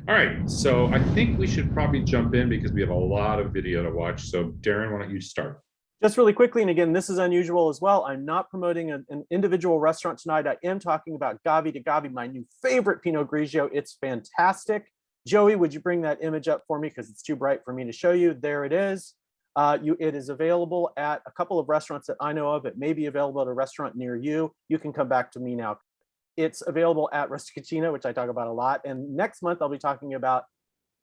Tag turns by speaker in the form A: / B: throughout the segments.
A: All right, so I think we should probably jump in because we have a lot of video to watch. So Darren, why don't you start?
B: Just really quickly, and again, this is unusual as well. I'm not promoting an individual restaurant tonight. I am talking about Gavi di Gavi, my new favorite Pinot Grigio. It's fantastic. Joey, would you bring that image up for me because it's too bright for me to show you? There it is. It is available at a couple of restaurants that I know of. It may be available at a restaurant near you. You can come back to me now. It's available at Rusticina, which I talk about a lot. And next month, I'll be talking about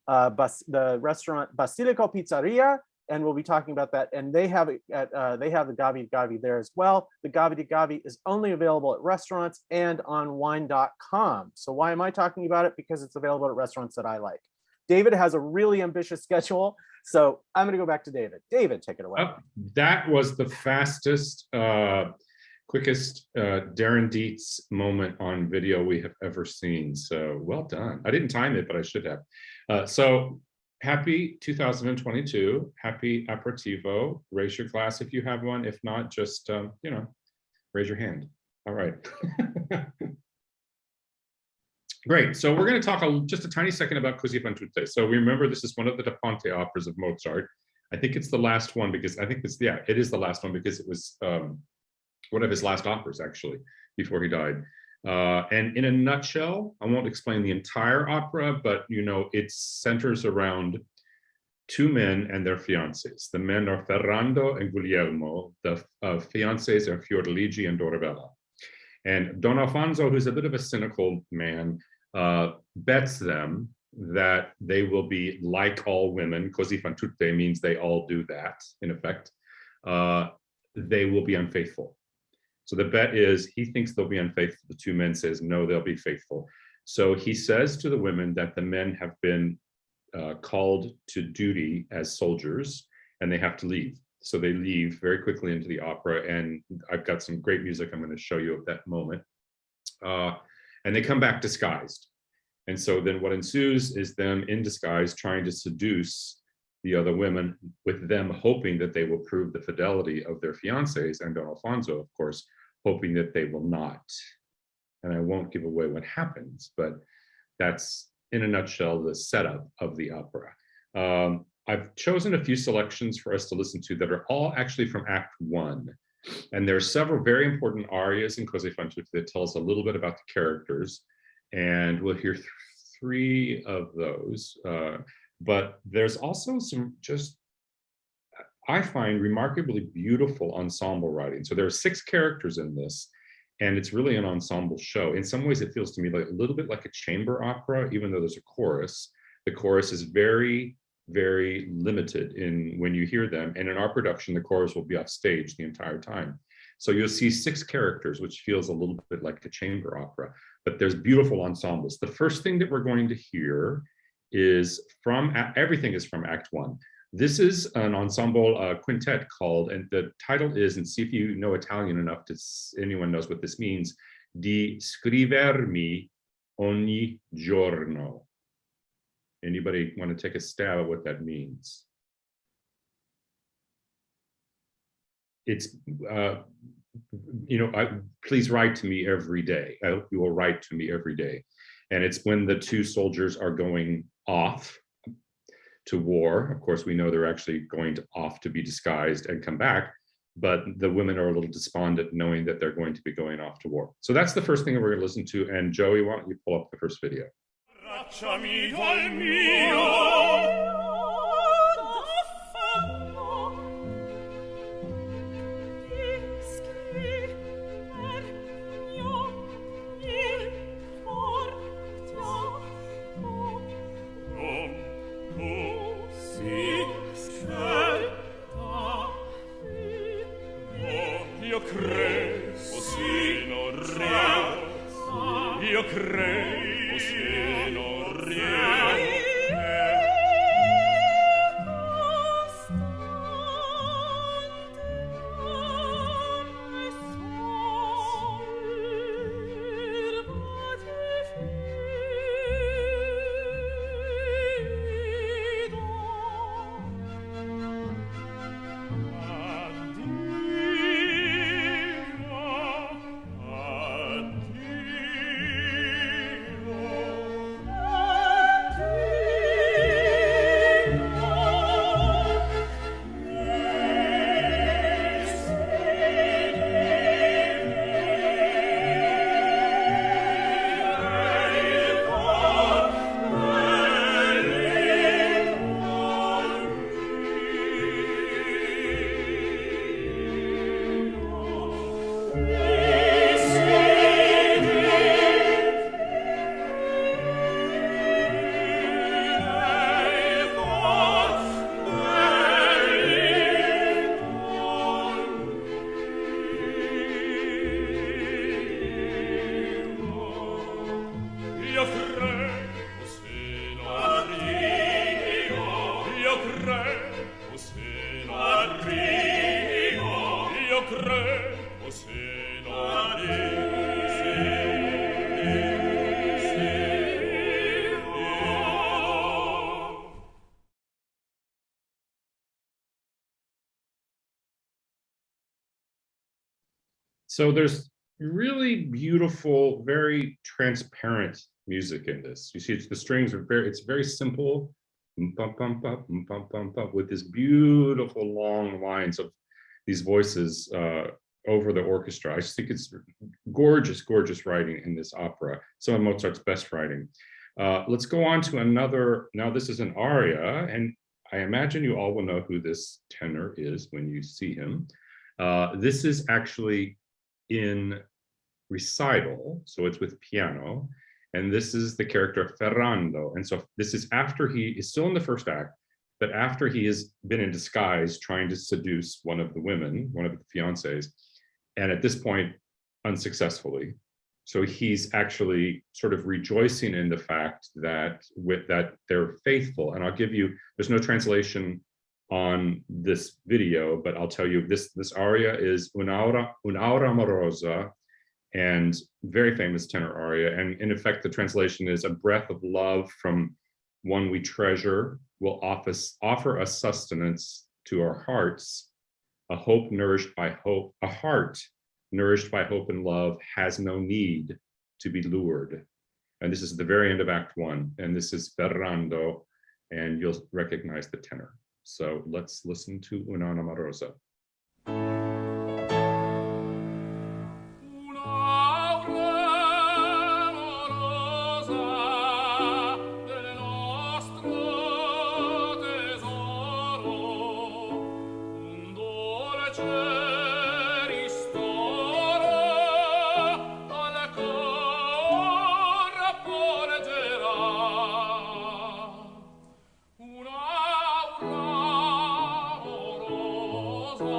B: the restaurant Basilico Pizzeria, and we'll be talking about that. And they have it at they have the Gavi Gavi there as well. The Gavi Gavi is only available at restaurants and on wine.com. So why am I talking about it? Because it's available at restaurants that I like. David has a really ambitious schedule, so I'm going to go back to David. David, take it away.
A: That was the fastest, quickest Darren Dietz moment on video we have ever seen. So well done. I didn't time it, but I should have. So happy 2022. Happy Aperitivo. Raise your glass if you have one. If not, just, raise your hand. All right. Great. So we're going to talk just a tiny second about Così, tutte. So we remember this is one of the Da Ponte operas of Mozart. I think it's the last one because I think it is the last one because it was one of his last operas actually before he died. And in a nutshell, I won't explain the entire opera, but it centers around two men and their fiancés. The men are Ferrando and Guglielmo. The fiancés are Fiordiligi and Dorabella. And Don Alfonso, who's a bit of a cynical man, bets them that they will be like all women. Così fan tutte means they all do that, in effect. They will be unfaithful. So the bet is he thinks they'll be unfaithful. The two men says, no, they'll be faithful. So he says to the women that the men have been called to duty as soldiers and they have to leave. So they leave very quickly into the opera, and I've got some great music I'm going to show you of that moment. And they come back disguised. And so then what ensues is them in disguise trying to seduce the other women, with them hoping that they will prove the fidelity of their fiancés, and Don Alfonso, of course, hoping that they will not. And I won't give away what happens, but that's, in a nutshell, the setup of the opera. I've chosen a few selections for us to listen to that are all actually from Act 1. And there are several very important arias in Così fan tutte that tell us a little bit about the characters. And we'll hear three of those. But there's also some just, I find, remarkably beautiful ensemble writing. So there are 6 characters in this, and it's really an ensemble show. In some ways, it feels to me like a little bit like a chamber opera, even though there's a chorus. The chorus is very, very limited in when you hear them. And in our production, the chorus will be off stage the entire time. So you'll see 6 characters, which feels a little bit like a chamber opera, but there's beautiful ensembles. The first thing that we're going to hear is everything is from Act 1. This is an ensemble quintet called, and the title is, and see if you know Italian enough to anyone knows what this means, Di scrivermi ogni giorno. Anybody want to take a stab at what that means? It's, please write to me every day. I hope you will write to me every day. And it's when the two soldiers are going off to war. Of course, we know they're actually going off to be disguised and come back, but the women are a little despondent knowing that they're going to be going off to war. So that's the first thing that we're going to listen to. And Joey, why don't you pull up the first video?
C: Io credo se non riesco
A: So there's really beautiful, very transparent music in this. You see, the strings are it's very simple, with this beautiful long lines of these voices over the orchestra. I just think it's gorgeous, gorgeous writing in this opera. Some of Mozart's best writing. Let's go on to another. Now this is an aria, and I imagine you all will know who this tenor is when you see him. This is actually in recital, so it's with piano, and this is the character Ferrando. And so this is after he is still in the first act, but after he has been in disguise trying to seduce one of the women, one of the fiancés, and at this point, unsuccessfully. So he's actually sort of rejoicing in the fact that they're faithful. And I'll give you, there's no translation on this video, but I'll tell you this aria is Un'aura amorosa, and very famous tenor aria. And in effect, the translation is a breath of love from one we treasure will offer us sustenance to our hearts. A heart nourished by hope and love has no need to be lured. And this is the very end of Act 1. And this is Ferrando, and you'll recognize the tenor. So let's listen to Un'aura amorosa.
C: Un'aura amorosa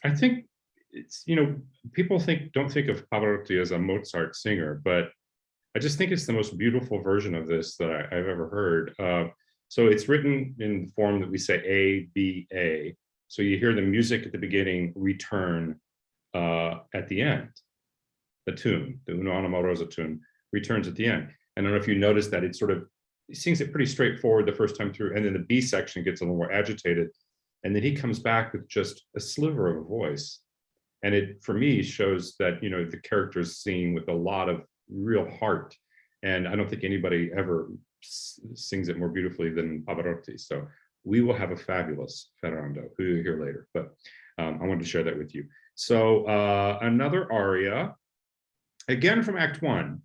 A: I think it's, people don't think of Pavarotti as a Mozart singer, but I just think it's the most beautiful version of this that I've ever heard. So it's written in the form that we say A, B, A. So you hear the music at the beginning, return at the end. The tune, the Una Amorosa tune, returns at the end. I don't know if you noticed that it sings it pretty straightforward the first time through, and then the B section gets a little more agitated. And then he comes back with just a sliver of a voice. And it, for me, shows that, the character is singing with a lot of real heart. And I don't think anybody ever sings it more beautifully than Pavarotti. So we will have a fabulous Ferrando, who you'll hear later. But I wanted to share that with you. So another aria, again from Act 1.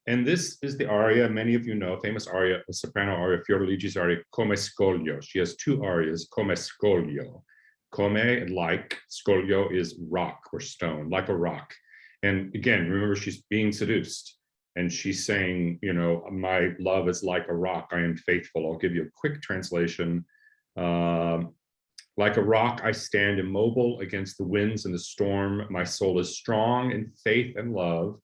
A: And this is the aria, many of you know, famous aria, a soprano aria, Fiordaligi's aria, Come Scoglio. She has two arias, Come Scoglio. Come, like, scoglio is rock or stone, like a rock. And again, remember, she's being seduced. And she's saying, my love is like a rock, I am faithful. I'll give you a quick translation. Like a rock, I stand immobile against the winds and the storm. My soul is strong in faith and love.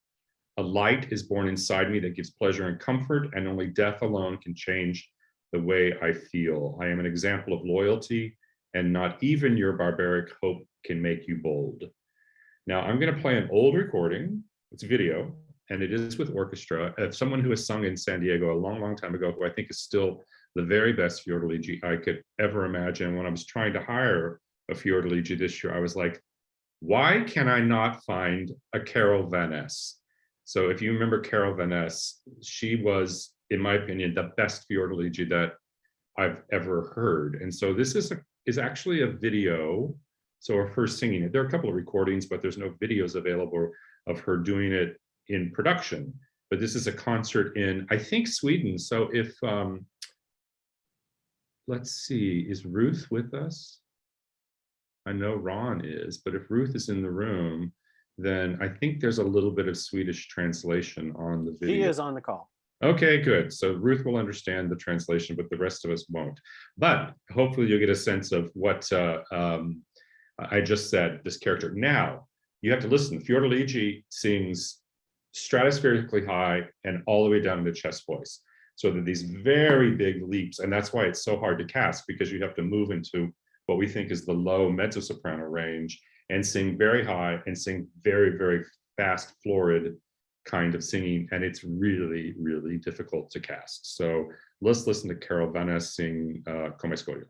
A: A light is born inside me that gives pleasure and comfort, and only death alone can change the way I feel. I am an example of loyalty, and not even your barbaric hope can make you bold. Now, I'm going to play an old recording. It's video, and it is with orchestra of someone who has sung in San Diego a long, long time ago, who I think is still the very best Fiordaligi I could ever imagine. When I was trying to hire a Fiordaligi this year, I was like, why can I not find a Carol Van Ness? So if you remember Carol Van Ness, she was, in my opinion, the best Fiordaligi that I've ever heard. And so this is actually a video. So of her singing it. There are a couple of recordings, but there's no videos available of her doing it in production. But this is a concert in, I think, Sweden. So if, let's see, is Ruth with us? I know Ron is, but if Ruth is in the room, then I think there's a little bit of Swedish translation on the video.
B: She is on the call.
A: Okay, good. So Ruth will understand the translation, but the rest of us won't. But hopefully you'll get a sense of what I just said, this character. Now, you have to listen. Fiordaligi sings stratospherically high and all the way down into chest voice. So that these very big leaps, and that's why it's so hard to cast, because you have to move into what we think is the low mezzo-soprano range and sing very high and sing very, very fast, florid kind of singing. And it's really, really difficult to cast. So let's listen to Carol Van Ness sing Come Scoglio.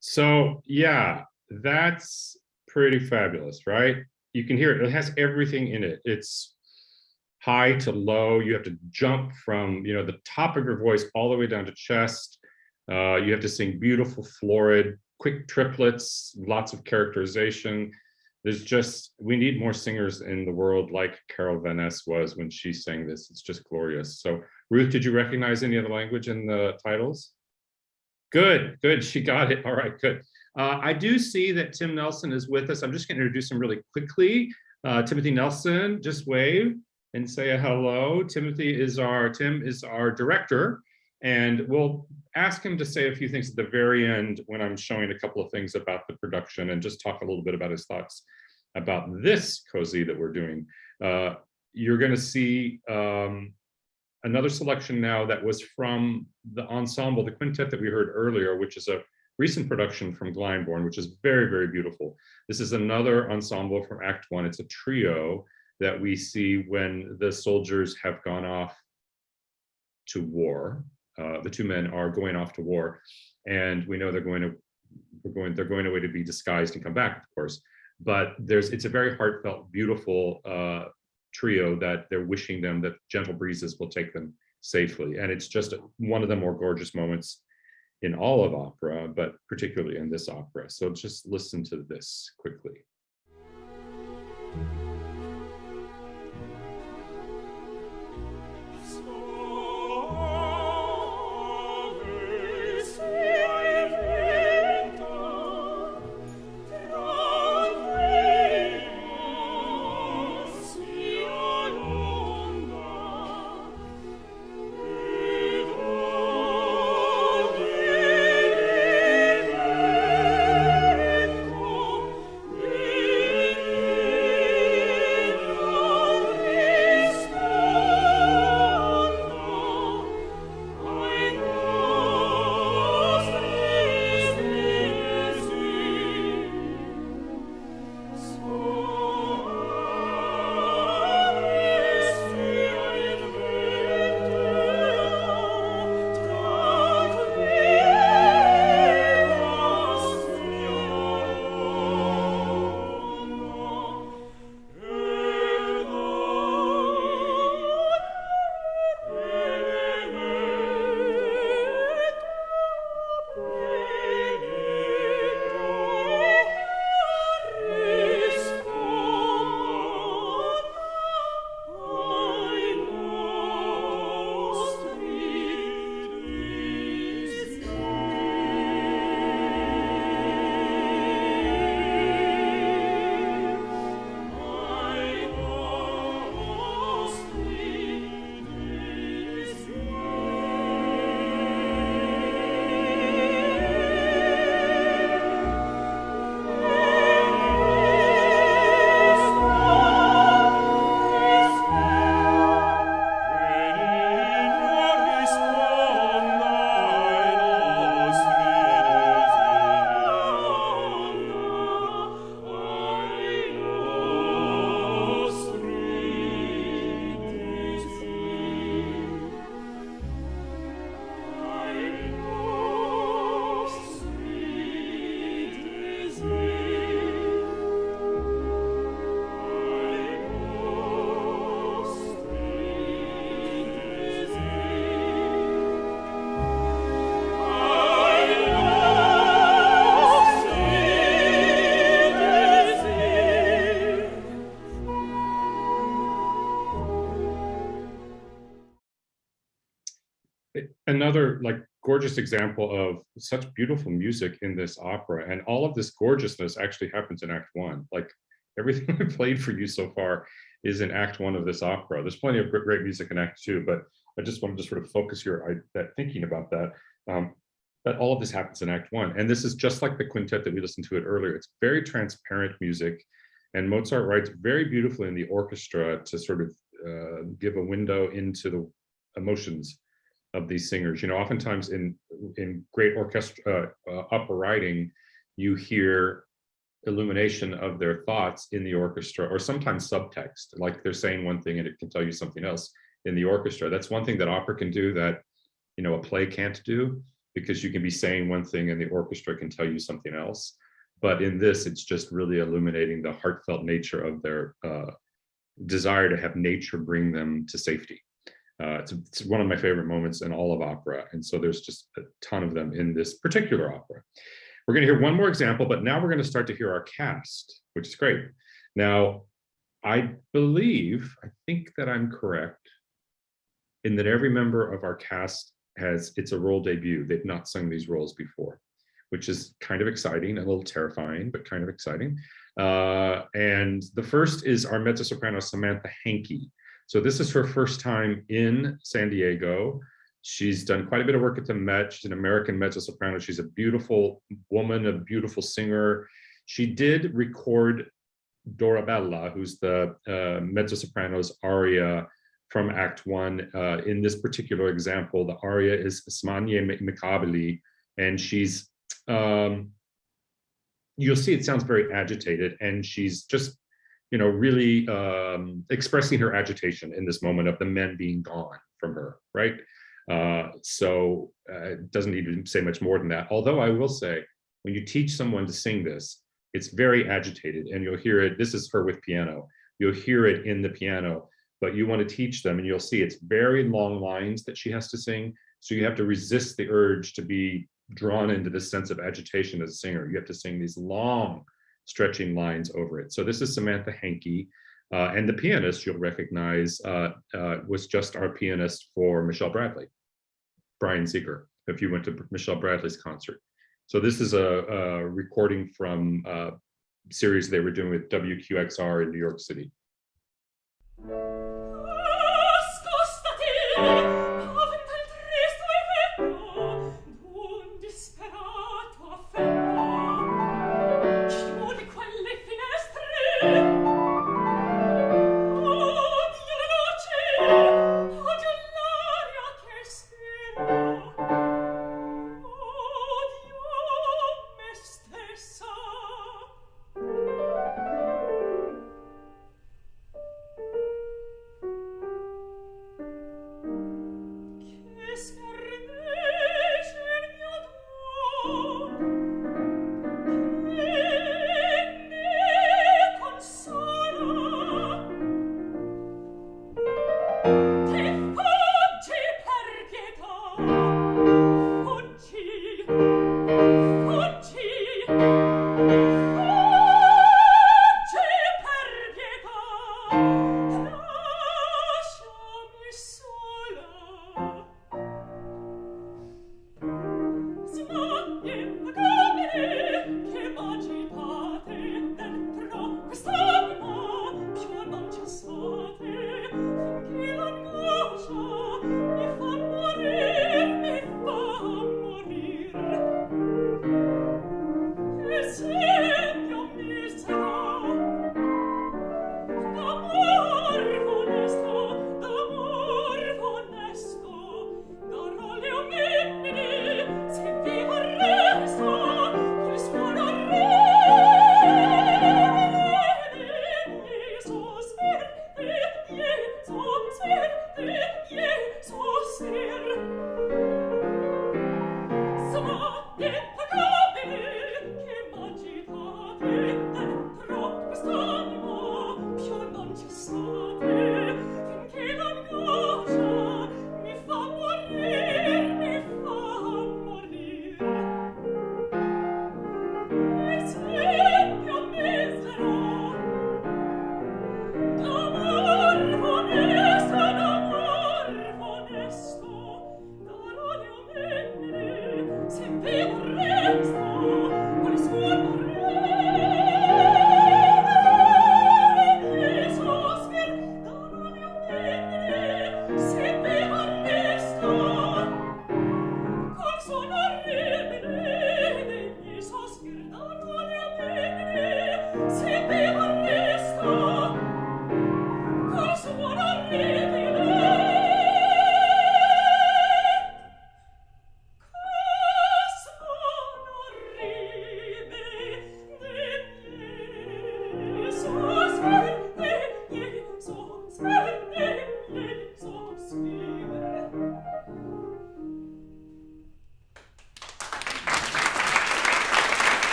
A: So yeah, that's pretty fabulous, right? You can hear it. It has everything in it. It's high to low. You have to jump from, the top of your voice all the way down to chest. You have to sing beautiful, florid, quick triplets, lots of characterization. We need more singers in the world like Carol Van Ness was when she sang this. It's just glorious. So Ruth, did you recognize any of the language in the titles? Good, good. She got it. All right, good. I do see that Tim Nelson is with us. I'm just going to introduce him really quickly. Timothy Nelson, just wave and say a hello. Tim is our director, and we'll ask him to say a few things at the very end when I'm showing a couple of things about the production and just talk a little bit about his thoughts about this Così that we're doing. You're going to see another selection now that was from the ensemble, the quintet that we heard earlier, which is a recent production from Glyndebourne, which is very, very beautiful. This is another ensemble from Act One. It's a trio that we see when the soldiers have gone off to war. The two men are going off to war, and we know they're going away to be disguised and come back, of course. But it's a very heartfelt, beautiful trio that they're wishing them that gentle breezes will take them safely. And it's just one of the more gorgeous moments in all of opera, but particularly in this opera. So just listen to this quickly. Another gorgeous example of such beautiful music in this opera, and all of this gorgeousness actually happens in Act One. Like everything I played for you so far is in Act One of this opera. There's plenty of great music in Act Two, but I just wanted to sort of focus thinking about that. That all of this happens in Act One, and this is just like the quintet that we listened to it earlier. It's very transparent music, and Mozart writes very beautifully in the orchestra to sort of give a window into the emotions of these singers. Oftentimes in great orchestra opera writing, you hear illumination of their thoughts in the orchestra, or sometimes subtext, like they're saying one thing and it can tell you something else in the orchestra. That's one thing that opera can do that a play can't do, because you can be saying one thing and the orchestra can tell you something else. But in this, it's just really illuminating the heartfelt nature of their desire to have nature bring them to safety. It's one of my favorite moments in all of opera. And so there's just a ton of them in this particular opera. We're going to hear one more example, but now we're going to start to hear our cast, which is great. Now, I think that I'm correct in that every member of our cast it's a role debut. They've not sung these roles before, which is kind of exciting, a little terrifying, but kind of exciting. And the first is our mezzo-soprano, Samantha Hankey. So this is her first time in San Diego. She's done quite a bit of work at the Met. She's an American mezzo-soprano. She's a beautiful woman, a beautiful singer. She did record Dorabella, who's the mezzo-soprano's aria from Act 1. In this particular example, the aria is Smanie Micabili, and she's, you'll see it sounds very agitated, and she's just, really expressing her agitation in this moment of the men being gone from her, right? So it doesn't need to say much more than that. Although I will say, when you teach someone to sing this, it's very agitated, and you'll hear it. This is her with piano. You'll hear it in the piano, but you want to teach them, and you'll see it's very long lines that she has to sing. So you have to resist the urge to be drawn into this sense of agitation as a singer. You have to sing these long, stretching lines over it. So this is Samantha Hankey. And the pianist you'll recognize was just our pianist for Michelle Bradley, Brian Seeger, if you went to Michelle Bradley's concert. So this is a recording from a series they were doing with WQXR in New York City.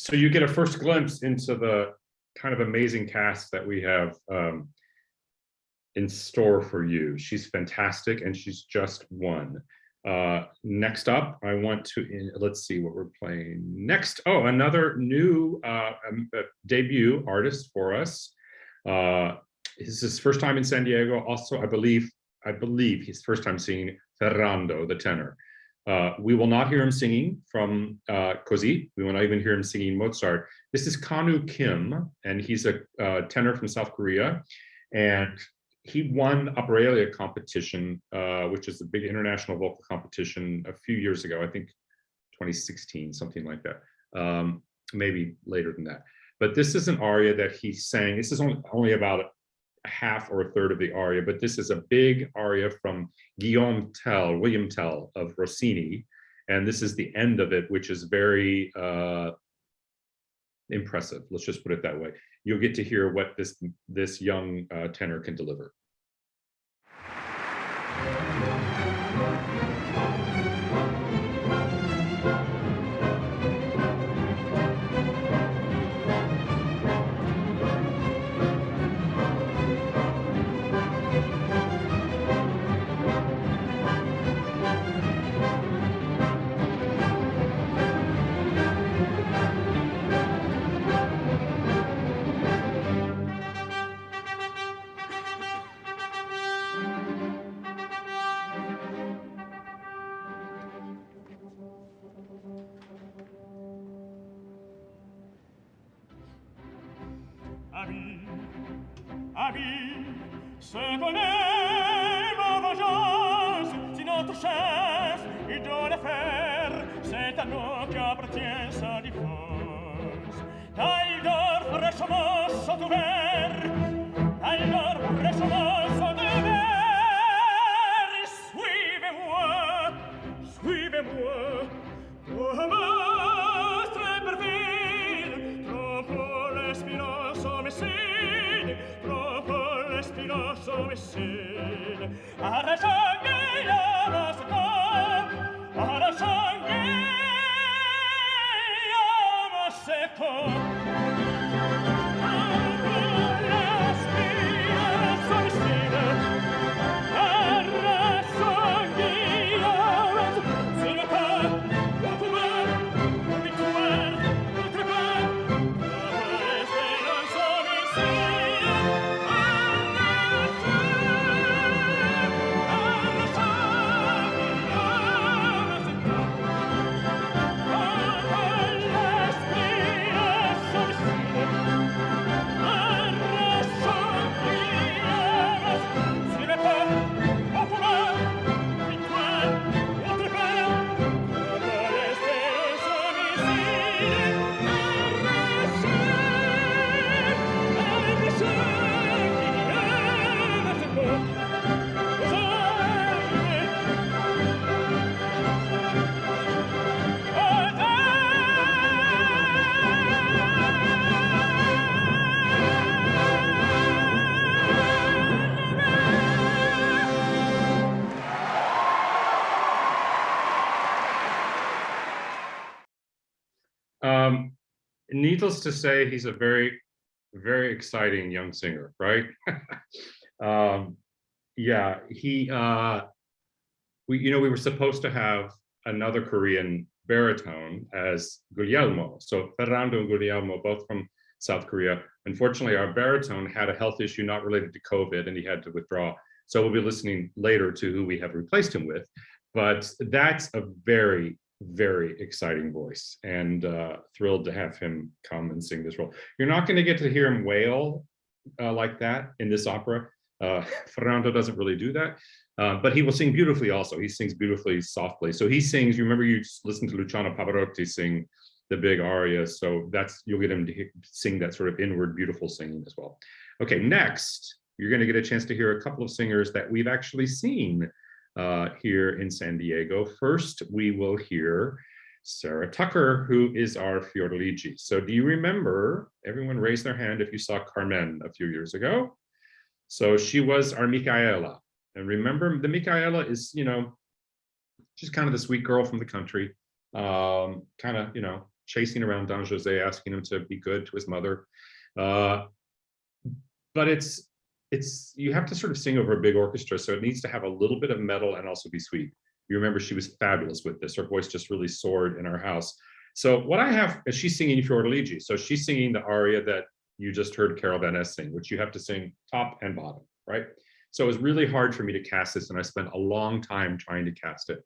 A: So you get a first glimpse into the kind of amazing cast that we have in store for you. She's fantastic, and she's just one. Next up, I want to, let's see what we're playing next. Oh, another new debut artist for us. This is his first time in San Diego. Also, I believe his first time singing Ferrando, the tenor. We will not hear him singing from Così. We will not even hear him singing Mozart. This is Kanu Kim, and he's a tenor from South Korea. And he won Operalia competition, which is a big international vocal competition a few years ago, I think 2016, something like that. Maybe later than that. But this is an aria that he sang. This is only about half or a third of the aria, but this is a big aria from William Tell of Rossini. And this is the end of it, which is very impressive. Let's just put it that way. You'll get to hear what this young tenor can deliver.
C: Amis, ce qu'on aime en vengeance, si notre chef il doit le faire, c'est à nous qu'appartient sa défense. Taille-d'or fraîchement sont ouverts, taille-d'or fraîchement sont ouverts. Suivez-moi, suivez-moi, oh monstre perfide, troppo l'espérance homicide, troppo l'espérance homicide. Arrachangé la massacre, arrachangé la massacre.
A: Needless to say, he's a very, very exciting young singer, right? Yeah, we were supposed to have another Korean baritone as Guglielmo. So Ferrando and Guglielmo, both from South Korea. Unfortunately, our baritone had a health issue not related to COVID, and he had to withdraw. So we'll be listening later to who we have replaced him with. But that's a very, very exciting voice, and thrilled to have him come and sing this role. You're not going to get to hear him wail like that in this opera. Ferrando doesn't really do that, but he will sing beautifully also. He sings beautifully softly. So he sings, you remember you listened to Luciano Pavarotti sing the big aria, so you'll get him to sing that sort of inward beautiful singing as well. Okay, next, you're going to get a chance to hear a couple of singers that we've actually seen here in San Diego. First, we will hear Sarah Tucker, who is our Fiordiligi. So do you remember, everyone raise their hand if you saw Carmen a few years ago? So she was our Micaela. And remember, the Micaela is, she's kind of the sweet girl from the country, kind of, chasing around Don Jose, asking him to be good to his mother. But it's you have to sort of sing over a big orchestra, so it needs to have a little bit of metal and also be sweet. You remember she was fabulous with this. Her voice just really soared in our house. So what I have is she's singing Fiordiligi. So she's singing the aria that you just heard Carol Van Ness sing, which you have to sing top and bottom, right? So it was really hard for me to cast this, and I spent a long time trying to cast it.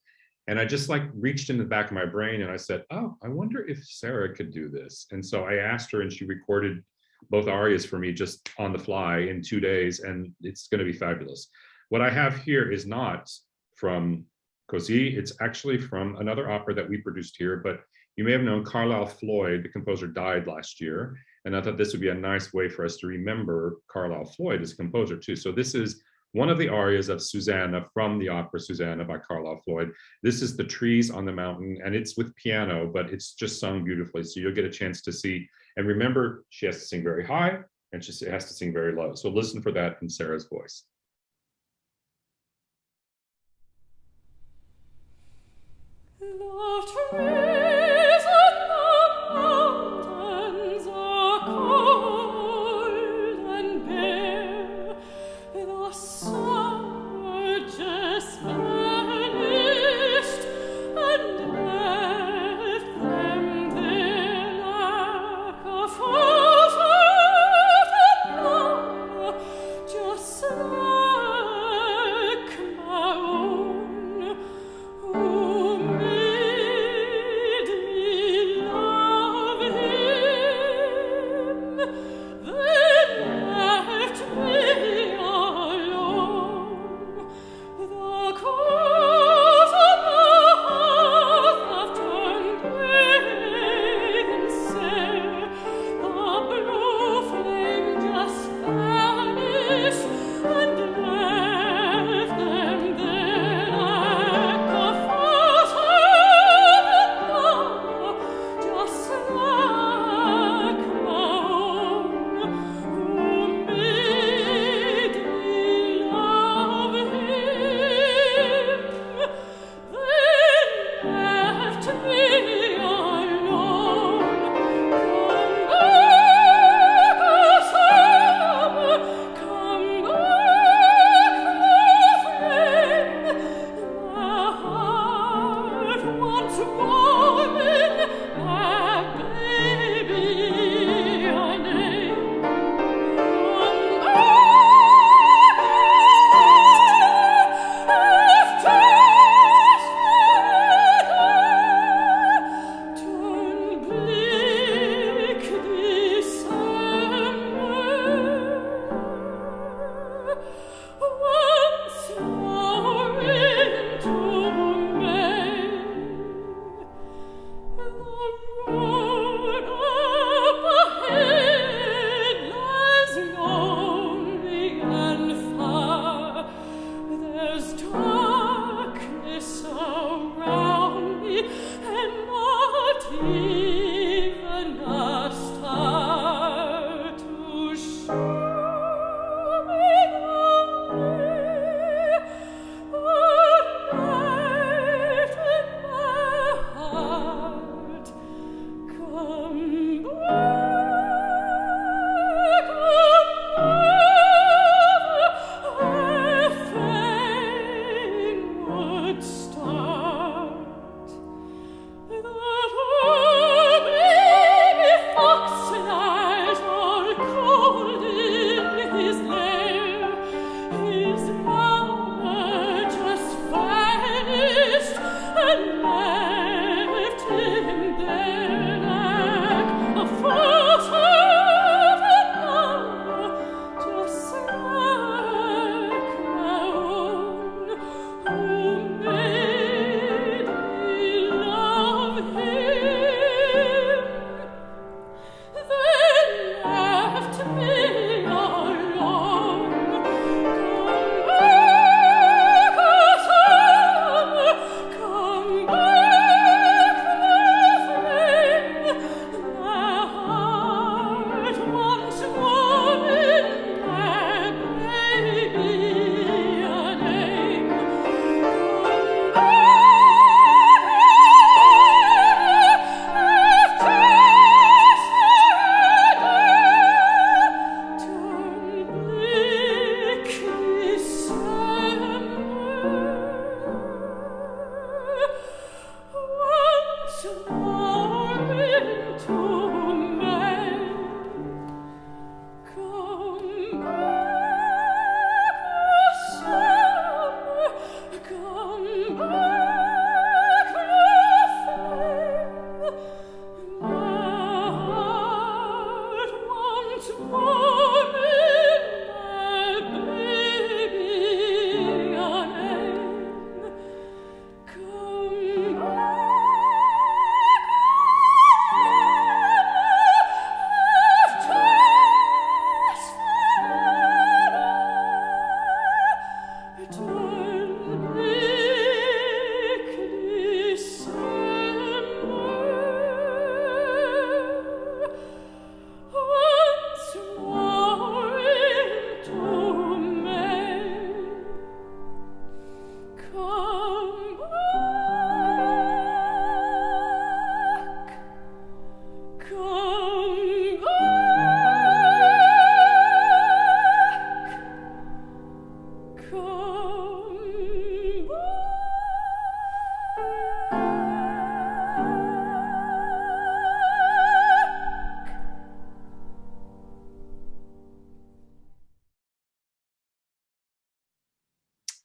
A: And I just like reached in the back of my brain and I said, oh, I wonder if Sarah could do this. And so I asked her, and she recorded both arias for me just on the fly in 2 days, and it's going to be fabulous. What I have here is not from Così. It's actually from another opera that we produced here, but you may have known Carlisle Floyd, the composer, died last year. And I thought this would be a nice way for us to remember Carlisle Floyd as a composer too. So this is one of the arias of Susanna from the opera Susanna by Carlisle Floyd. This is The Trees on the Mountain, and it's with piano, but it's just sung beautifully. So you'll get a chance to see. And remember, she has to sing very high and she has to sing very low. So listen for that in Sarah's voice.
C: Alone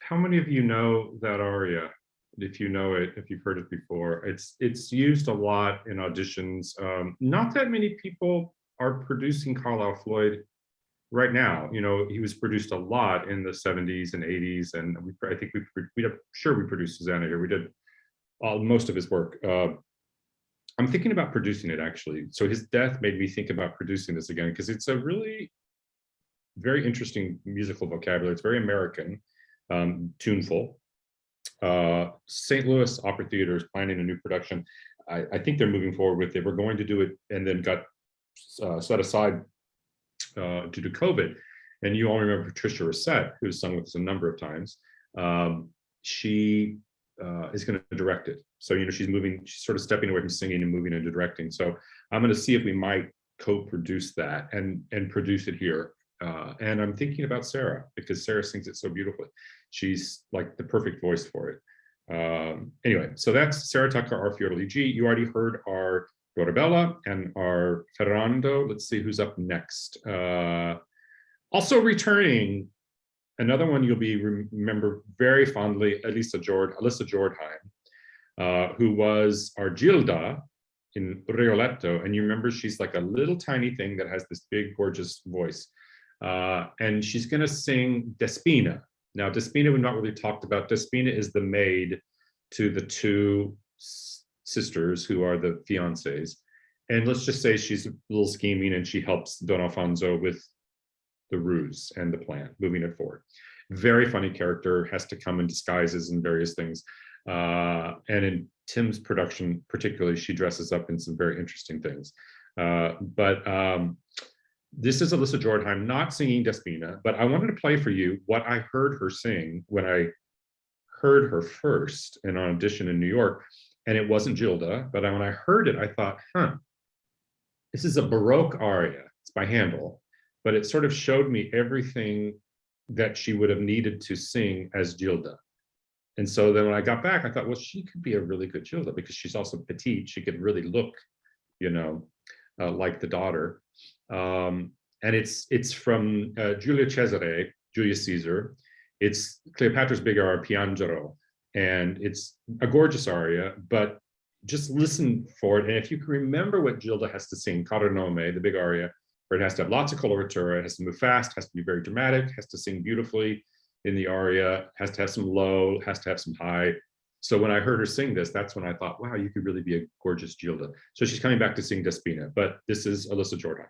A: How many of you know that aria? If you know it, if you've heard it before, it's used a lot in auditions. Not that many people are producing Carlisle Floyd right now. You know, he was produced a lot in the 70s and 80s, and I think we produced Susanna here. We did most of his work. I'm thinking about producing it actually. So his death made me think about producing this again, because it's a really very interesting musical vocabulary. It's very American, tuneful. St. Louis Opera Theater is planning a new production. I think they're moving forward with it. We're going to do it, and then got set aside due to COVID. And you all remember Patricia Rissette, who's sung with us a number of times. She is going to direct it. So, you know, she's sort of stepping away from singing and moving into directing. So I'm going to see if we might co-produce that and produce it here. And I'm thinking about Sarah, because Sarah sings it so beautifully. She's like the perfect voice for it. Anyway, so that's Sarah Tucker, our Fiordiligi. You already heard our Dorabella and our Ferrando. Let's see who's up next. Also returning, another one you'll be remember very fondly, Alyssa Jordheim, who was our Gilda in Rioletto. And you remember she's like a little tiny thing that has this big, gorgeous voice. And she's going to sing Despina. Now, Despina, we've not really talked about. Despina is the maid to the two sisters who are the fiancés. And let's just say she's a little scheming, and she helps Don Alfonso with the ruse and the plan, moving it forward. Very funny character, has to come in disguises and various things. And in Tim's production, particularly, she dresses up in some very interesting things. This is Alyssa Jordheim not singing Despina, but I wanted to play for you what I heard her sing when I heard her first in an audition in New York. And it wasn't Gilda, but when I heard it, I thought, this is a Baroque aria. It's by Handel, but it sort of showed me everything that she would have needed to sing as Gilda. And so then when I got back, I thought, well, she could be a really good Gilda, because she's also petite. She could really look, you know, like the daughter. And it's from Julius Caesar. It's Cleopatra's big aria, Piangero, and it's a gorgeous aria, but just listen for it. And if you can remember what Gilda has to sing, Caro nome, the big aria, where it has to have lots of coloratura, it has to move fast, has to be very dramatic, has to sing beautifully in the aria, has to have some low, has to have some high. So when I heard her sing this, that's when I thought, wow, you could really be a gorgeous Gilda. So she's coming back to sing Despina, but this is Alyssa Jordheim.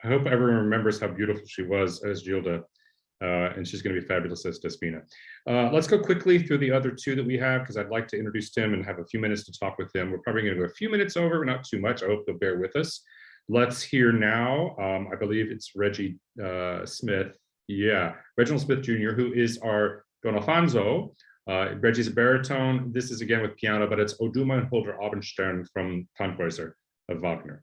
A: I hope everyone remembers how beautiful she was as Gilda, and she's going to be fabulous as Despina. Let's go quickly through the other two that we have, because I'd like to introduce Tim and have a few minutes to talk with him. We're probably going to go a few minutes over, but not too much. I hope they'll bear with us. Let's hear now, I believe it's Reggie Smith. Yeah, Reginald Smith Jr., who is our Don Alfonso. Reggie's a baritone. This is again with piano, but it's Oduma and Holder Abendstern from Tannhäuser of Wagner.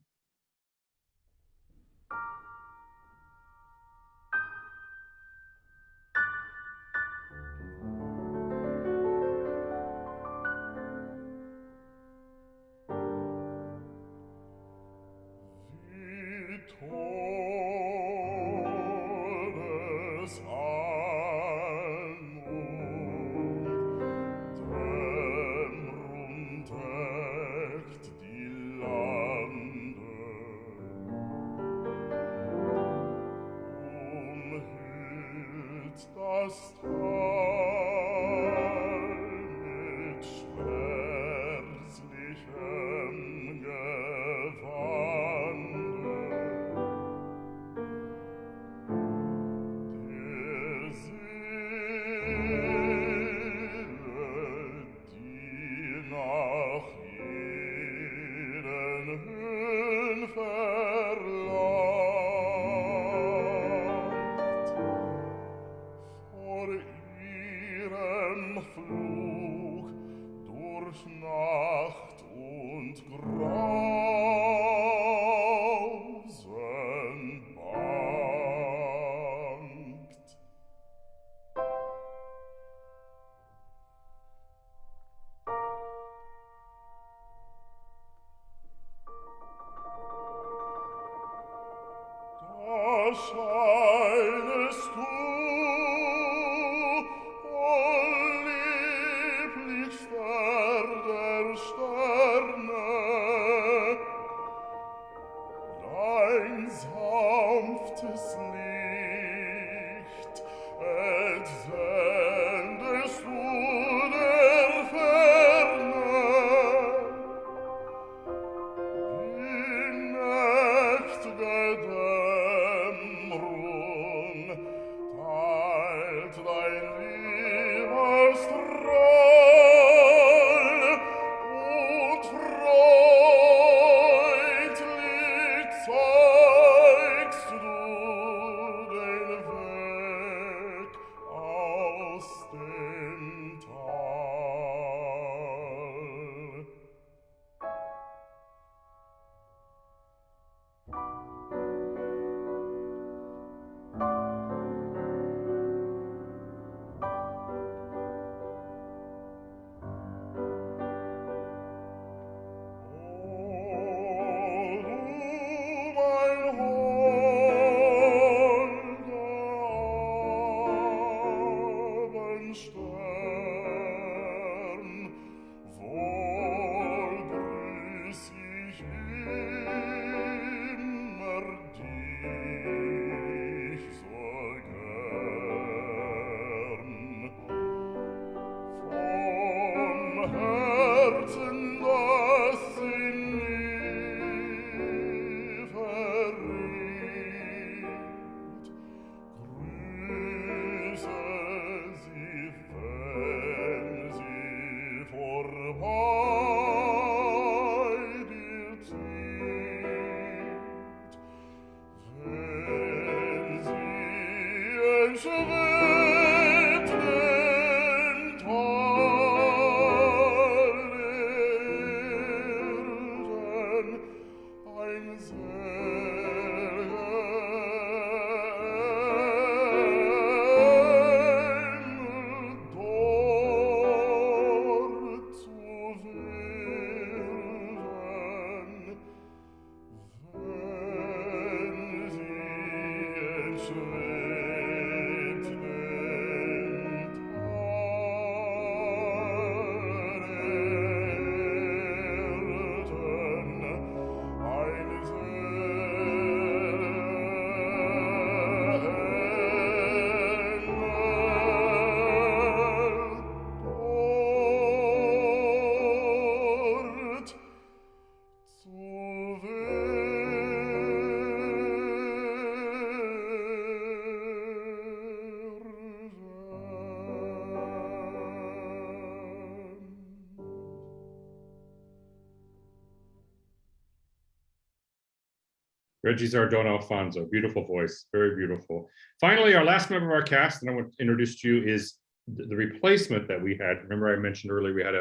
A: Reggie Zardone Alfonso, beautiful voice, very beautiful. Finally, our last member of our cast, and I want to introduce to you, is the replacement that we had. Remember I mentioned earlier, we had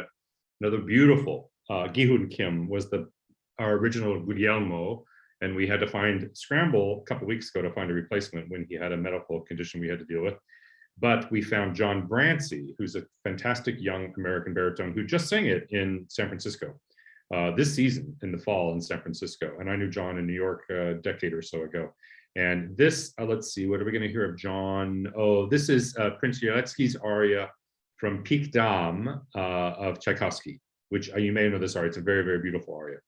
A: another beautiful, Gi-hun Kim was our original Guglielmo, and we had to scramble a couple weeks ago to find a replacement when he had a medical condition we had to deal with. But we found John Brancy, who's a fantastic young American baritone who just sang it in San Francisco. This season in the fall in San Francisco. And I knew John in New York a decade or so ago. And this, let's see, what are we going to hear of John? Oh, this is Prince Yeletsky's aria from Peak Dame of Tchaikovsky, which you may know this aria. It's a very, very beautiful aria.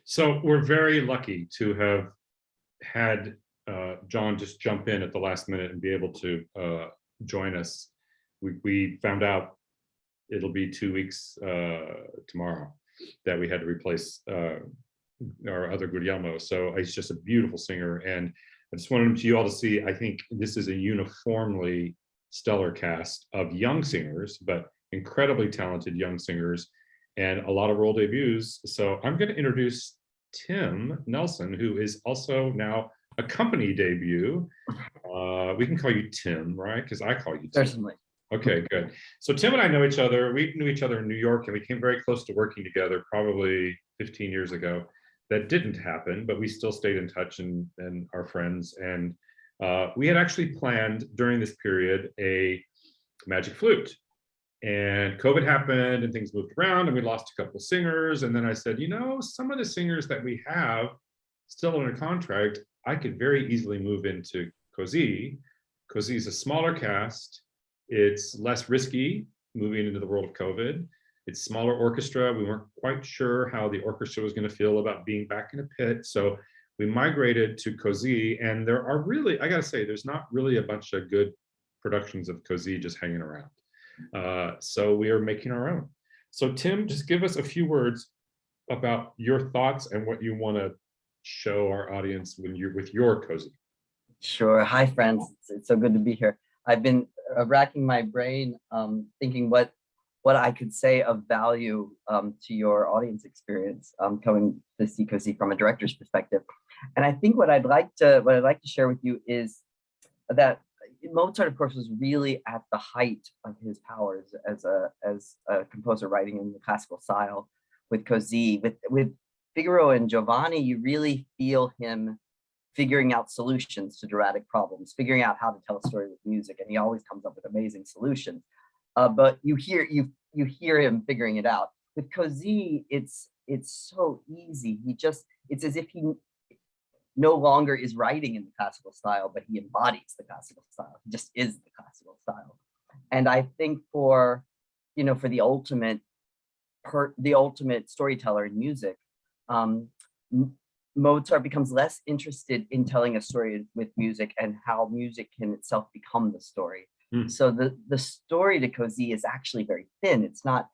A: So we're very lucky to have had John just jump in at the last minute and be able to join us. We found out it'll be 2 weeks tomorrow that we had to replace our other Guglielmo. So he's just a beautiful singer, and I just wanted you all to see, I think this is a uniformly stellar cast of young singers, but incredibly talented young singers, and a lot of world debuts. So I'm going to introduce Tim Nelson, who is also now a company debut. We can call you Tim, right? Because I call you Tim.
D: Certainly.
A: Okay, good. So Tim and I know each other. We knew each other in New York, and we came very close to working together probably 15 years ago. That didn't happen, but we still stayed in touch and are friends. And we had actually planned during this period a magic flute. And COVID happened and things moved around and we lost a couple of singers. And then I said, you know, some of the singers that we have still under contract, I could very easily move into Così. Così is a smaller cast. It's less risky moving into the world of COVID. It's smaller orchestra. We weren't quite sure how the orchestra was going to feel about being back in a pit. So we migrated to Così, and there are really, I got to say, there's not really a bunch of good productions of Così just hanging around. So we are making our own. So Tim, just give us a few words about your thoughts and what you want to show our audience when you're with your Così.
D: Sure. Hi, friends. It's so good to be here. I've been racking my brain, thinking what I could say of value to your audience experience coming to see Così from a director's perspective. And I think what I'd like to share with you is that Mozart, of course, was really at the height of his powers as a composer writing in the classical style with Così, with Figaro and Giovanni, you really feel him figuring out solutions to dramatic problems, figuring out how to tell a story with music, and he always comes up with amazing solutions. But you hear him figuring it out. With Così, it's so easy. It's as if he no longer is writing in the classical style, but he embodies the classical style. He just is the classical style. And I think for the ultimate storyteller in music, Mozart becomes less interested in telling a story with music and how music can itself become the story. So the story to Così is actually very thin. It's not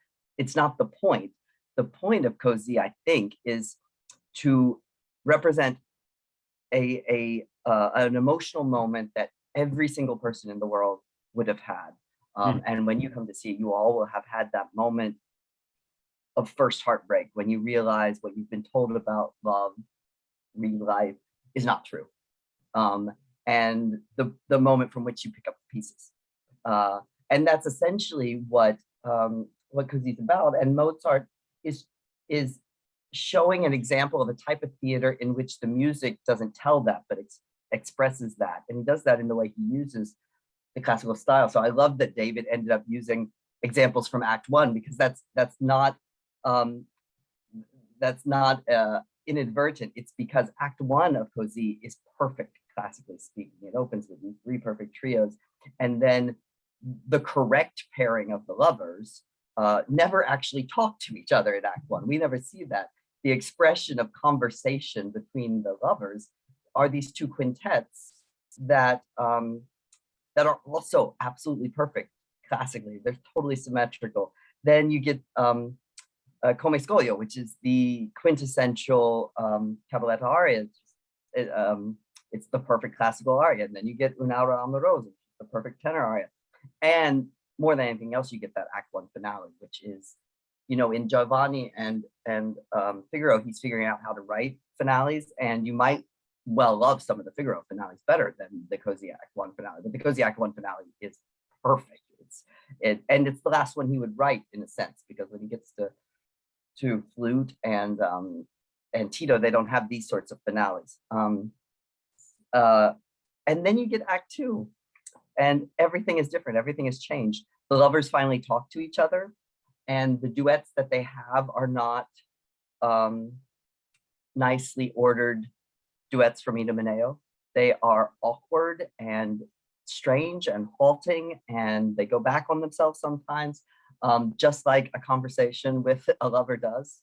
D: the point. The point of Così, I think, is to represent an emotional moment that every single person in the world would have had. And when you come to see it, you all will have had that moment of first heartbreak, when you realize what you've been told about love, real life, is not true. And the moment from which you pick up the pieces. And that's essentially what Così is about. And Mozart is showing an example of a type of theater in which the music doesn't tell that, but it expresses that. And he does that in the way he uses the classical style. So I love that David ended up using examples from Act One, because that's not inadvertent. It's because Act One of Così is perfect, classically speaking. It opens with these three perfect trios, and then the correct pairing of the lovers never actually talk to each other in Act One. We never see that. The expression of conversation between the lovers are these two quintets that are also absolutely perfect classically. They're totally symmetrical. Then you get Come Scoglio, which is the quintessential cabaletta aria. It's the perfect classical aria. And then you get Un'aura amorosa, the perfect tenor aria. And more than anything else, you get that Act One finale, which is, in Giovanni and Figaro, he's figuring out how to write finales, and you might well love some of the Figaro finales better than the Così Act One finale. But the Così Act One finale is perfect. And it's the last one he would write, in a sense, because when he gets to Flute and Tito, they don't have these sorts of finales. And then you get Act Two, and everything is different. Everything has changed. The lovers finally talk to each other, and the duets that they have are not nicely ordered duets from Idomeneo. They are awkward and strange and halting, and they go back on themselves sometimes, just like a conversation with a lover does.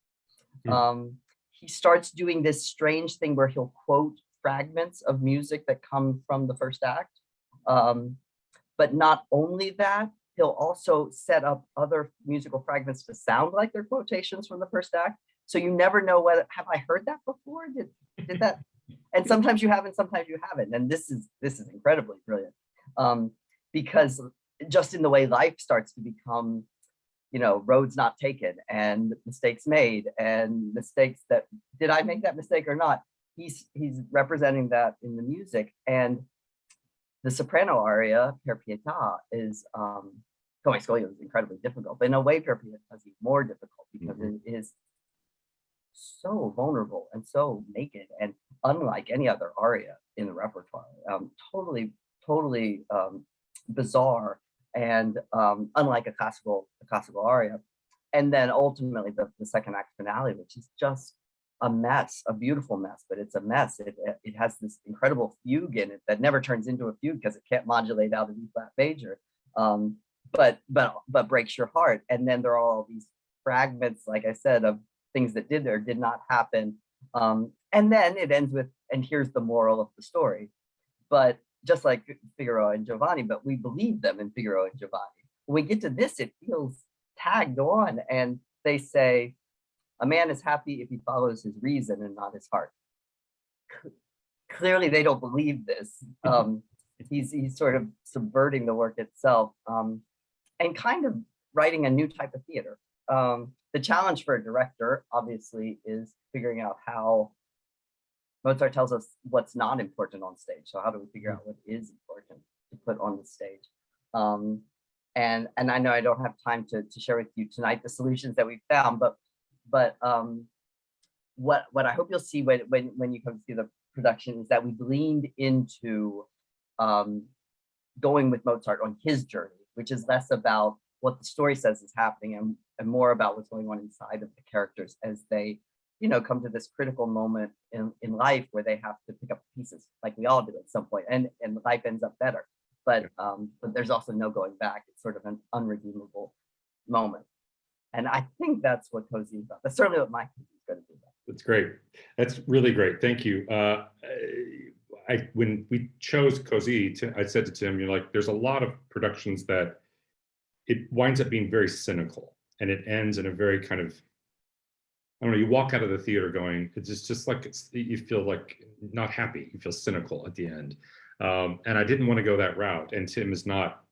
D: He starts doing this strange thing where he'll quote fragments of music that come from the first act. But not only that, he'll also set up other musical fragments to sound like they're quotations from the first act. So you never know whether, have I heard that before? Did that? And sometimes you haven't, sometimes you haven't. And this is incredibly brilliant. Because just in the way life starts to become, roads not taken and mistakes made, and mistakes that, did I make that mistake or not? He's representing that in the music. And the soprano aria, Per Pietà, is Come Scoglio is incredibly difficult, but in a way Per Pietà is even more difficult because it is so vulnerable and so naked and unlike any other aria in the repertoire. Totally bizarre and unlike a classical aria. And then ultimately the second act finale, which is just a mess, a beautiful mess, but it's a mess. It has this incredible fugue in it that never turns into a fugue because it can't modulate out of E flat major, but breaks your heart. And then there are all these fragments, like I said, of things that did or did not happen. And then it ends with, and here's the moral of the story. But just like Figaro and Giovanni, but we believe them in Figaro and Giovanni. When we get to this, it feels tagged on, and they say, a man is happy if he follows his reason and not his heart. Clearly, they don't believe this. He's sort of subverting the work itself, and kind of writing a new type of theater. The challenge for a director, obviously, is figuring out how Mozart tells us what's not important on stage. So how do we figure out what is important to put on the stage? And I know I don't have time to share with you tonight the solutions that we found, but what I hope you'll see when you come see the production is that we've leaned into going with Mozart on his journey, which is less about what the story says is happening and more about what's going on inside of the characters as they, come to this critical moment in life where they have to pick up pieces, like we all do at some point, and life ends up better. But there's also no going back. It's sort of an unredeemable moment. And I think that's what Così is about. That's certainly what my Così is going to be about.
A: That's great. That's really great. Thank you. When we chose Così, I said to Tim, there's a lot of productions that it winds up being very cynical, and it ends in a very kind of, I don't know, you walk out of the theater going, it's just like, you feel like not happy, you feel cynical at the end. And I didn't want to go that route. And Tim is not,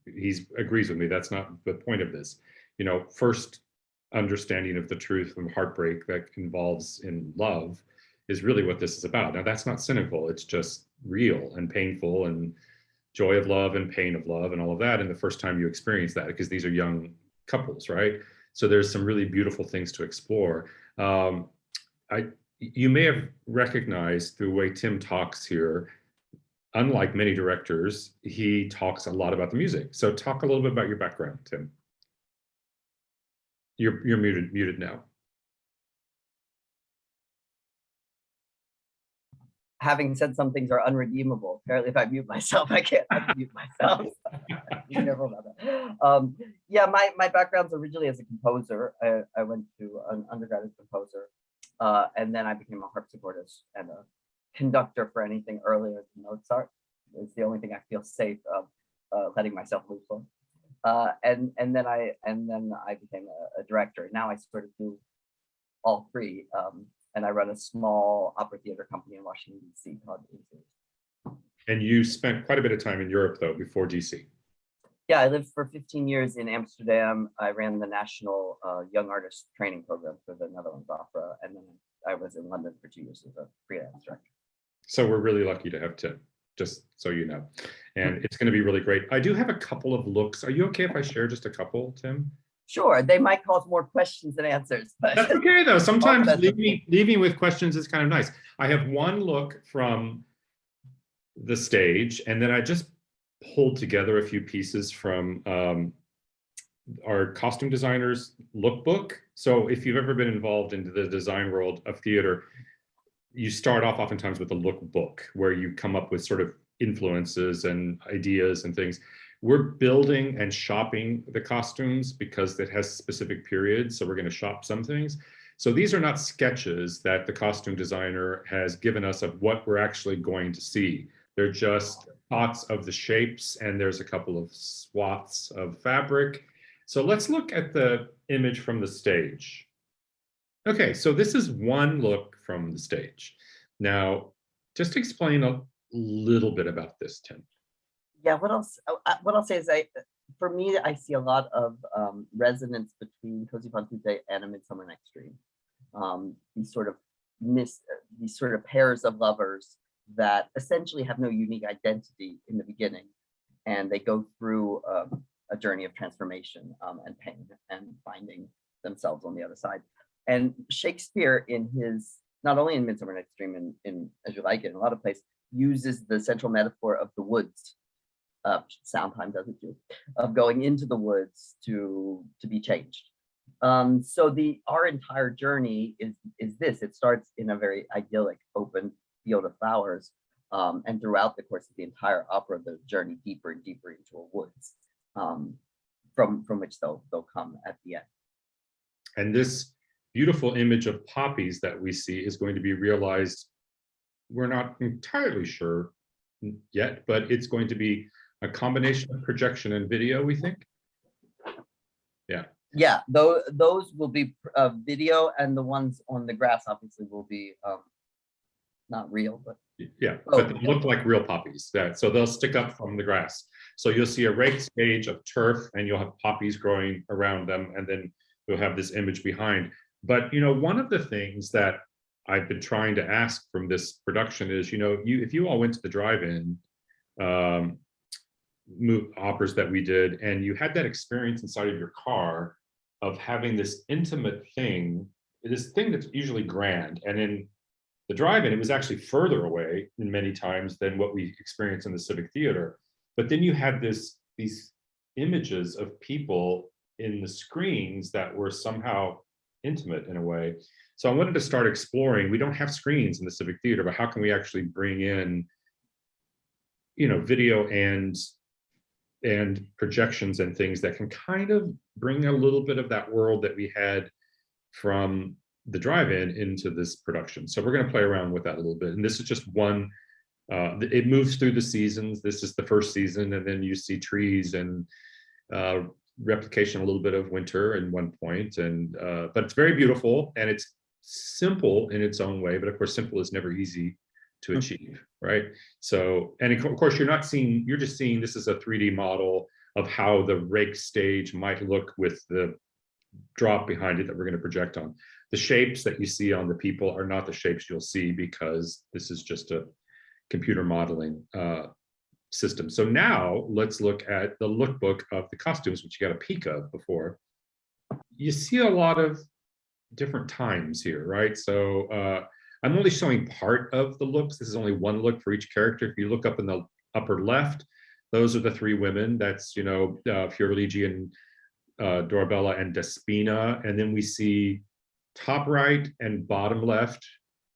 A: he agrees with me, that's not the point of this. First understanding of the truth and heartbreak that involves in love is really what this is about. Now, that's not cynical, it's just real and painful, and joy of love and pain of love and all of that. And the first time you experience that, because these are young couples, right? So there's some really beautiful things to explore. You may have recognized the way Tim talks here, unlike many directors, he talks a lot about the music. So talk a little bit about your background, Tim. You're muted now.
D: Having said some things are unredeemable. Apparently, if I mute myself, I can't unmute myself. Be careful about that. Yeah, my background's originally as a composer. I went to an undergrad as a composer, and then I became a harpsichordist and a conductor for anything earlier than Mozart. It's the only thing I feel safe of letting myself loose on. And then I became a director. Now I sort of do all three. And I run a small opera theater company in Washington, D.C. called DC.
A: And you spent quite a bit of time in Europe, though, before DC.
D: Yeah, I lived for 15 years in Amsterdam. I ran the national young artist training program for the Netherlands Opera. And then I was in London for 2 years as a freelance director.
A: So we're really lucky to have Tim, just so you know. And it's going to be really great. I do have a couple of looks. Are you okay if I share just a couple, Tim?
D: Sure, they might cause more questions than answers, but
A: that's okay though. Sometimes leaving with questions is kind of nice. I have one look from the stage, and then I just pulled together a few pieces from our costume designer's lookbook. So if you've ever been involved into the design world of theater, you start off oftentimes with a lookbook where you come up with sort of influences and ideas and things. We're building and shopping the costumes because it has specific periods. So we're going to shop some things. So these are not sketches that the costume designer has given us of what we're actually going to see. They're just thoughts of the shapes, and there's a couple of swaths of fabric. So let's look at the image from the stage. Okay, so this is one look from the stage. Now, just explain a little bit about this, Tim.
D: Yeah, what I'll say is for me, I see a lot of resonance between Così fan tutte and A Midsummer Night's Dream. These sort of pairs of lovers that essentially have no unique identity in the beginning, and they go through a journey of transformation and pain and finding themselves on the other side. And Shakespeare, in his, not only in Midsummer Night's Dream, in As You Like It, in a lot of places, uses the central metaphor of the woods. Sondheim does it too, of going into the woods to be changed. So our entire journey is this. It starts in a very idyllic open field of flowers, and throughout the course of the entire opera, the journey deeper and deeper into a woods, from which they'll come at the end.
A: And this beautiful image of poppies that we see is going to be realized. We're not entirely sure yet, but it's going to be a combination of projection and video, we think.
D: Yeah, those will be video, and the ones on the grass obviously will be not real, but
A: but they look like real poppies. So they'll stick up from the grass. So you'll see a raked stage of turf, and you'll have poppies growing around them, and then you'll have this image behind. But one of the things that I've been trying to ask from this production is, if you all went to the drive-in operas that we did, and you had that experience inside of your car of having this intimate thing this thing that's usually grand, and in the drive-in, it was actually further away in many times than what we experience in the Civic Theater. But then you had these images of people in the screens that were somehow intimate in a way. So I wanted to start exploring. We don't have screens in the Civic Theater, but how can we actually bring in, video and projections and things that can kind of bring a little bit of that world that we had from the drive-in into this production. So we're going to play around with that a little bit. And this is just one, it moves through the seasons. This is the first season, and then you see trees and replication, a little bit of winter in one point. And but it's very beautiful, and it's simple in its own way. But of course, simple is never easy to achieve, right? So, and of course, you're just seeing this is a 3D model of how the rake stage might look with the drop behind it that we're going to project on. The shapes that you see on the people are not the shapes you'll see, because this is just a computer modeling system. So now let's look at the lookbook of the costumes, which you got a peek of before. You see a lot of different times here, right? So I'm only showing part of the looks. This is only one look for each character. If you look up in the upper left, those are the three women. That's, Fioreligi and Dorabella and Despina. And then we see top right and bottom left,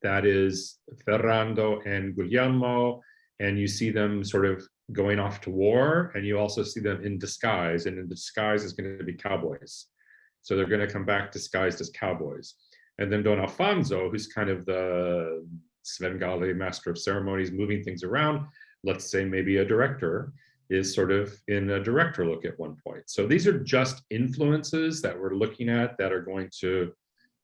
A: that is Ferrando and Guglielmo. And you see them sort of going off to war. And you also see them in disguise. And in disguise is going to be cowboys. So they're going to come back disguised as cowboys. And then Don Alfonso, who's kind of the Svengali master of ceremonies, moving things around, let's say maybe a director, is sort of in a director look at one point. So these are just influences that we're looking at that are going to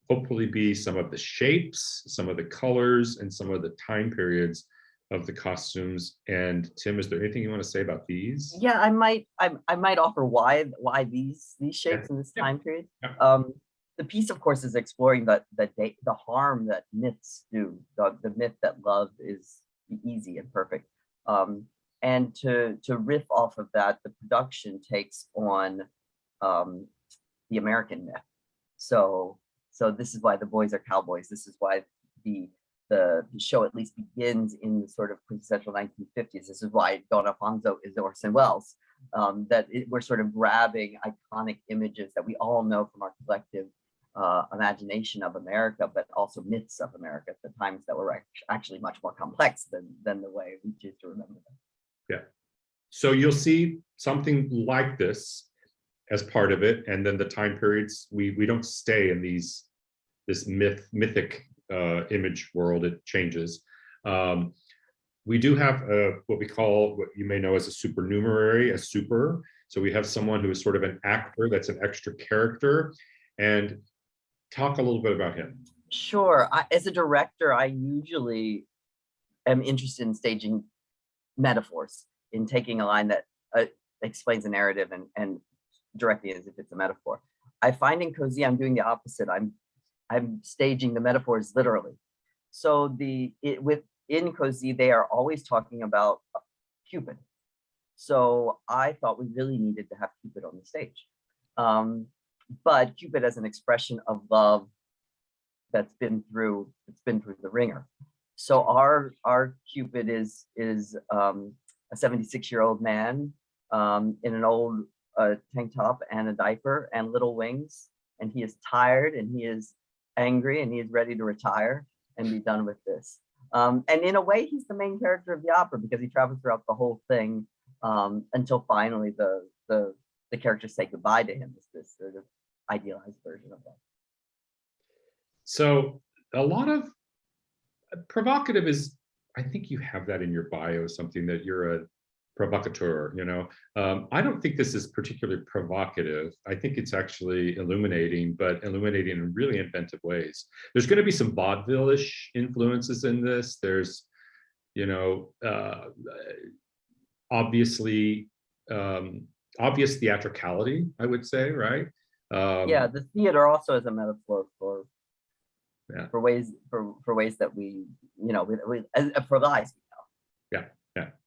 A: hopefully be some of the shapes, some of the colors, and some of the time periods of the costumes. And Tim, is there anything you want to say about these?
D: Yeah, I might offer why these shapes in this time period. The piece, of course, is exploring the harm that myths do, the myth that love is easy and perfect. And to riff off of that, the production takes on the American myth. So this is why the boys are cowboys. This is why the show at least begins in the sort of quintessential 1950s. This is why Don Alfonso is Orson Welles. We're sort of grabbing iconic images that we all know from our collective imagination of America, but also myths of America at the times that were actually much more complex than the way we choose to remember them.
A: Yeah. So you'll see something like this as part of it, and then the time periods, we don't stay in this mythic image world. It changes. We do have what we call, what you may know as a supernumerary, a super. So we have someone who is sort of an actor, that's an extra character. And talk a little bit about him.
D: Sure. As a director, I usually am interested in staging metaphors, in taking a line that explains a narrative and directly as if it's a metaphor. I find in Così, I'm doing the opposite. I'm staging the metaphors literally. So in Così, they are always talking about Cupid. So I thought we really needed to have Cupid on the stage. But Cupid as an expression of love that's been through the ringer. So our Cupid is a 76-year-old man in an old tank top and a diaper and little wings, and he is tired and he is angry and he is ready to retire and be done with this. And in a way, he's the main character of the opera because he travels throughout the whole thing until finally the characters say goodbye to him. It's this sort of idealized version of that.
A: So a lot of provocative is, I think you have that in your bio, something that you're a provocateur, I don't think this is particularly provocative. I think it's actually illuminating, but illuminating in really inventive ways. There's going to be some vaudeville-ish influences in this. There's, obviously, obvious theatricality, I would say, right?
D: Yeah, the theater also is a metaphor for ways that we for the eyes.
A: Yeah.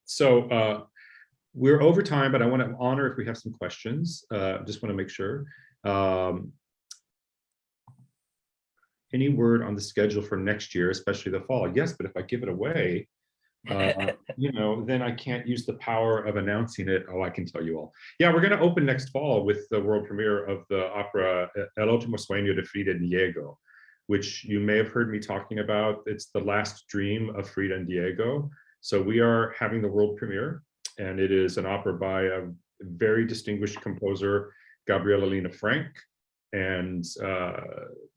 A: So we're over time, but I want to honor if we have some questions. Just want to make sure. any word on the schedule for next year, especially the fall? Yes, but if I give it away, then I can't use the power of announcing it. Oh, I can tell you all. Yeah, we're going to open next fall with the world premiere of the opera El Último Sueño de Frida and Diego, which you may have heard me talking about. It's the last dream of Frida and Diego. So we are having the world premiere, and it is an opera by a very distinguished composer, Gabriela Lina Frank, and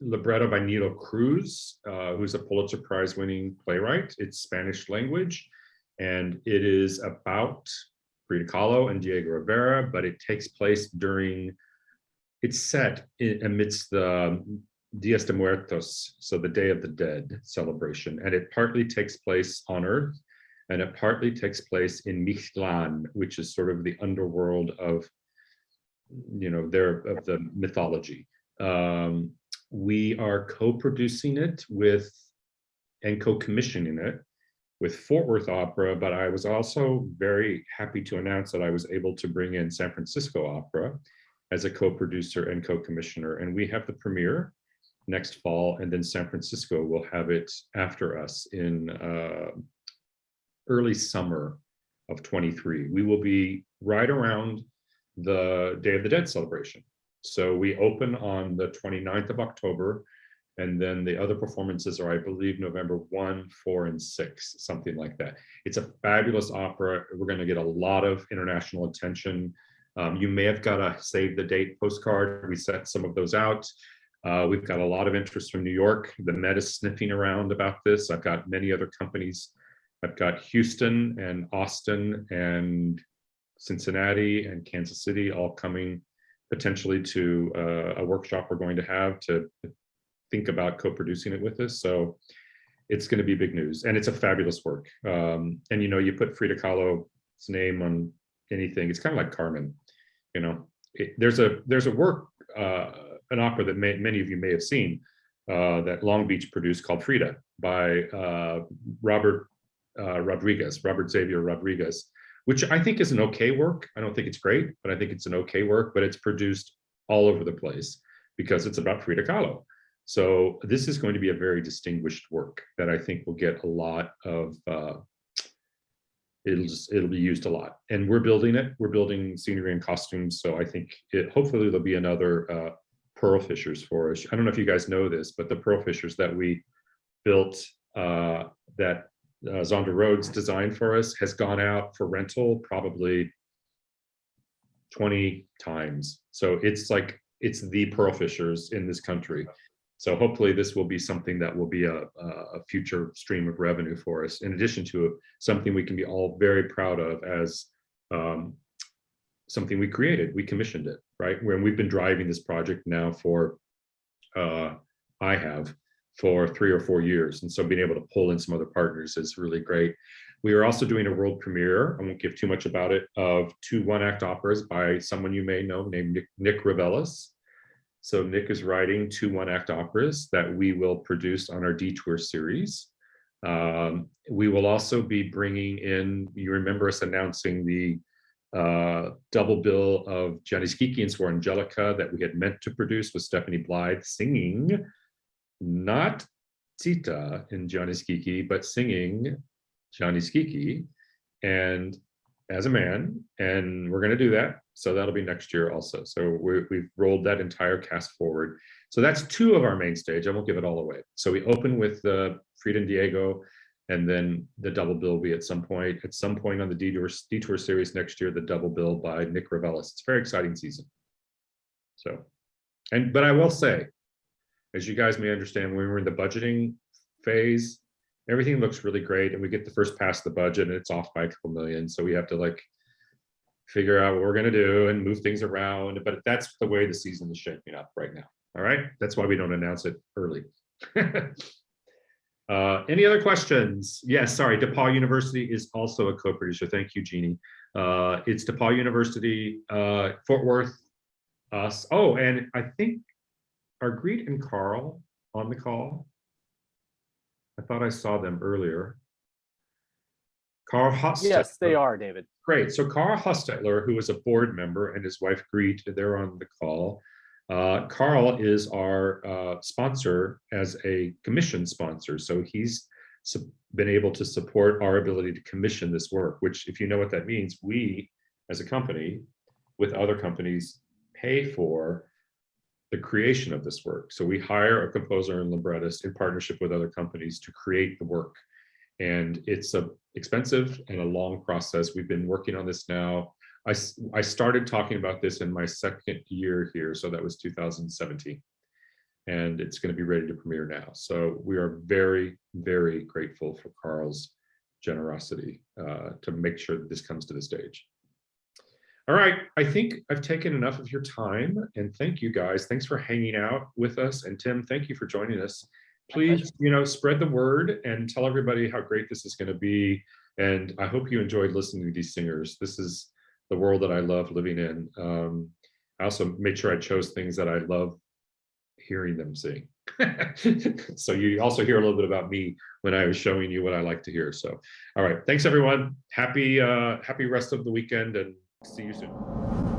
A: libretto by Nilo Cruz, who's a Pulitzer Prize winning playwright. It's Spanish language, and it is about Frida Kahlo and Diego Rivera, but it takes place it's set amidst the Dias de Muertos, so the Day of the Dead celebration, and it partly takes place on Earth, and it partly takes place in Mictlan, which is sort of the underworld of the mythology. We are co-producing it and co-commissioning it with Fort Worth Opera, but I was also very happy to announce that I was able to bring in San Francisco Opera as a co-producer and co-commissioner, and we have the premiere next fall, and then San Francisco will have it after us in early summer of 23. We will be right around the Day of the Dead celebration. So we open on the 29th of October, and then the other performances are, I believe, November 1, 4, and 6, something like that. It's a fabulous opera. We're going to get a lot of international attention. You may have got a save the date postcard. We sent some of those out. We've got a lot of interest from New York. The Met is sniffing around about this. I've got many other companies. I've got Houston and Austin and Cincinnati and Kansas City all coming potentially to a workshop we're going to have to think about co-producing it with us. So it's going to be big news, and it's a fabulous work. And you put Frida Kahlo's name on anything, it's kind of like Carmen. There's a work, an opera that many of you may have seen that Long Beach produced called Frida by Robert Xavier Rodriguez, which I think is an okay work. I don't think it's great, but I think it's an okay work, but it's produced all over the place because it's about Frida Kahlo. So this is going to be a very distinguished work that I think will get a lot of, it'll be used a lot. And we're building it. We're building scenery and costumes. So I think hopefully there'll be another Pearl Fishers for us. I don't know if you guys know this, but the Pearl Fishers that we built, that Zonda Rhodes designed for us, has gone out for rental probably 20 times. So it's the Pearl Fishers in this country. So hopefully this will be something that will be a future stream of revenue for us, in addition to something we can be all very proud of as something we created. We commissioned it, right? When we've been driving this project now for, I have, for 3 or 4 years. And so being able to pull in some other partners is really great. We are also doing a world premiere, I won't give too much about it, of 2 one-act operas by someone you may know named Nick Revelis. So Nick is writing 2 one-act operas that we will produce on our Detour series. We will also be bringing in, you remember us announcing the double bill of Gianni Schicchi and Suor Angelica that we had meant to produce with Stephanie Blythe singing, not Tita in Gianni Schicchi, but singing Gianni Schicchi and as a man, and we're going to do that. So that'll be next year also. So we've rolled that entire cast forward. So that's 2 of our main stage. I won't give it all away. So we open with Frida and Diego, and then the double bill will be at some point on the Detour series next year, the double bill by Nick Revelis. It's a very exciting season. So, but I will say, as you guys may understand, when we're in the budgeting phase, everything looks really great, and we get the first pass of the budget and it's off by a couple million. So we have to figure out what we're going to do and move things around. But that's the way the season is shaping up right now. All right. That's why we don't announce it early. Any other questions? Yes, sorry. DePaul University is also a co-producer. Thank you, Jeannie. It's DePaul University, Fort Worth, us. Oh, and I think, are Greet and Carl on the call? I thought I saw them earlier. Carl Hostetler.
B: Yes, they are, David.
A: Great. So Carl Hostetler, who is a board member, and his wife Greet, they're on the call. Carl is our sponsor as a commission sponsor. So he's been able to support our ability to commission this work, which, if you know what that means, we as a company with other companies pay for the creation of this work. So we hire a composer and librettist in partnership with other companies to create the work. And it's a expensive and a long process. We've been working on this now. I started talking about this in my second year here, so that was 2017. And it's going to be ready to premiere now. So we are very, very grateful for Carl's generosity to make sure that this comes to the stage. All right, I think I've taken enough of your time, and thank you guys. Thanks for hanging out with us. And Tim, thank you for joining us. Please, spread the word and tell everybody how great this is going to be. And I hope you enjoyed listening to these singers. This is the world that I love living in. I also made sure I chose things that I love hearing them sing. So you also hear a little bit about me when I was showing you what I like to hear. So, all right, thanks everyone. Happy rest of the weekend, and see you soon.